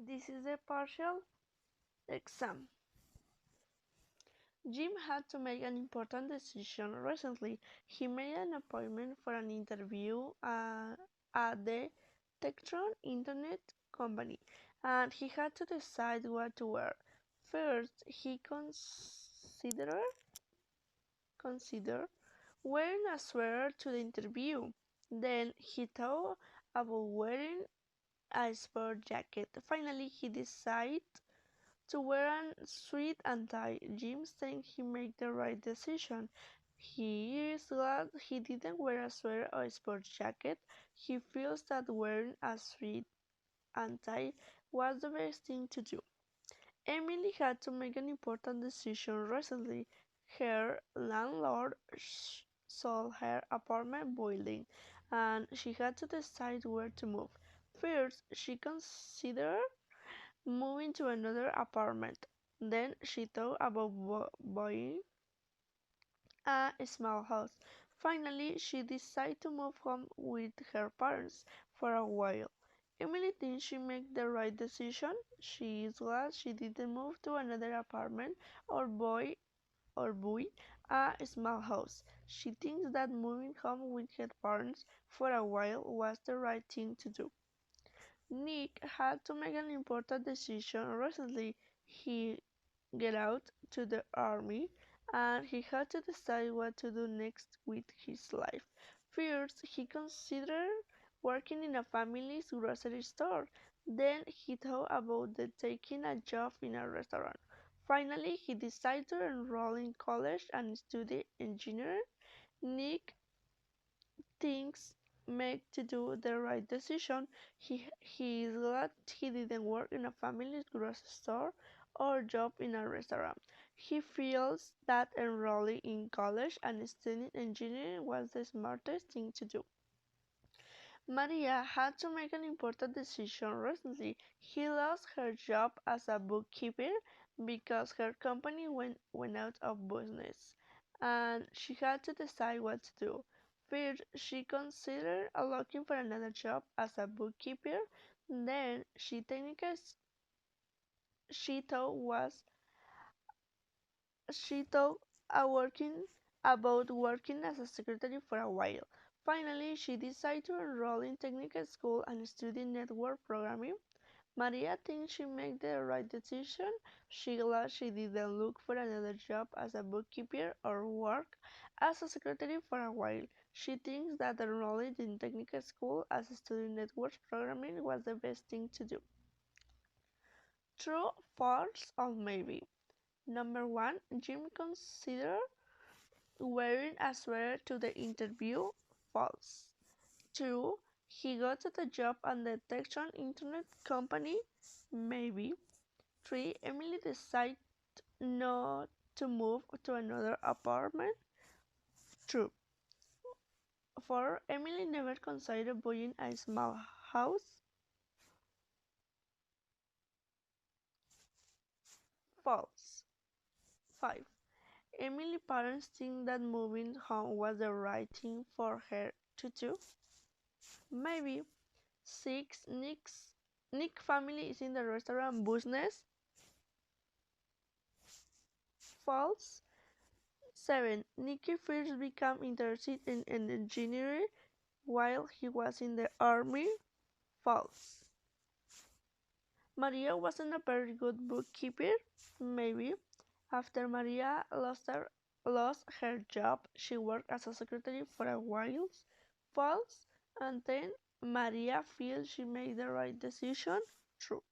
This is a partial exam. Jim had to make an important decision recently. He made an appointment for an interview at the Tectron Internet Company, and he had to decide what to wear. First, he considered wearing a sweater to the interview. Then he thought about wearing a sport jacket. Finally, he decided to wear a suit and tie. Jim thinks he made the right decision. He is glad he didn't wear a sweater or a sports jacket. He feels that wearing a suit and tie was the best thing to do. Emily had to make an important decision recently. Her landlord sold her apartment building, and she had to decide where to move. First, she considered moving to another apartment. Then she thought about buying a small house. Finally, she decided to move home with her parents for a while. Emily thinks she made the right decision. She is glad she didn't move to another apartment or buy a small house. She thinks that moving home with her parents for a while was the right thing to do. Nick had to make an important decision recently. He got out to the army and he had to decide what to do next with his life. First, he considered working in a family's grocery store. Then he thought about taking a job in a restaurant. Finally, he decided to enroll in college and study engineering. Nick things make to do the right decision. He is glad he didn't work in a family's grocery store or job in a restaurant. He feels that enrolling in college and studying engineering was the smartest thing to do. Maria had to make an important decision recently. He lost her job as a bookkeeper because her company went out of business, and she had to decide what to do. First, she considered looking for another job as a bookkeeper. Then, she thought was she thought working about working as a secretary for a while. Finally, she decided to enroll in technical school and study network programming. Maria thinks she made the right decision. She glad she didn't look for another job as a bookkeeper or work as a secretary for a while. She thinks that enrolling in technical school as a student network programming was the best thing to do. True, false, or maybe. Number one, Jim considered wearing a sweater to the interview. False. Two, he got the job at the Texan Internet Company. Maybe. Three, Emily decided not to move to another apartment. True. Four, Emily never considered buying a small house. False. Five, Emily's parents think that moving home was the right thing for her to do. Maybe. Six, Nick family is in the restaurant business. False. Seven, Nicky first became interested in engineering while he was in the army. False. Maria wasn't a very good bookkeeper. Maybe. After Maria lost her job, she worked as a secretary for a while. False. And then Maria feels she made the right decision. True.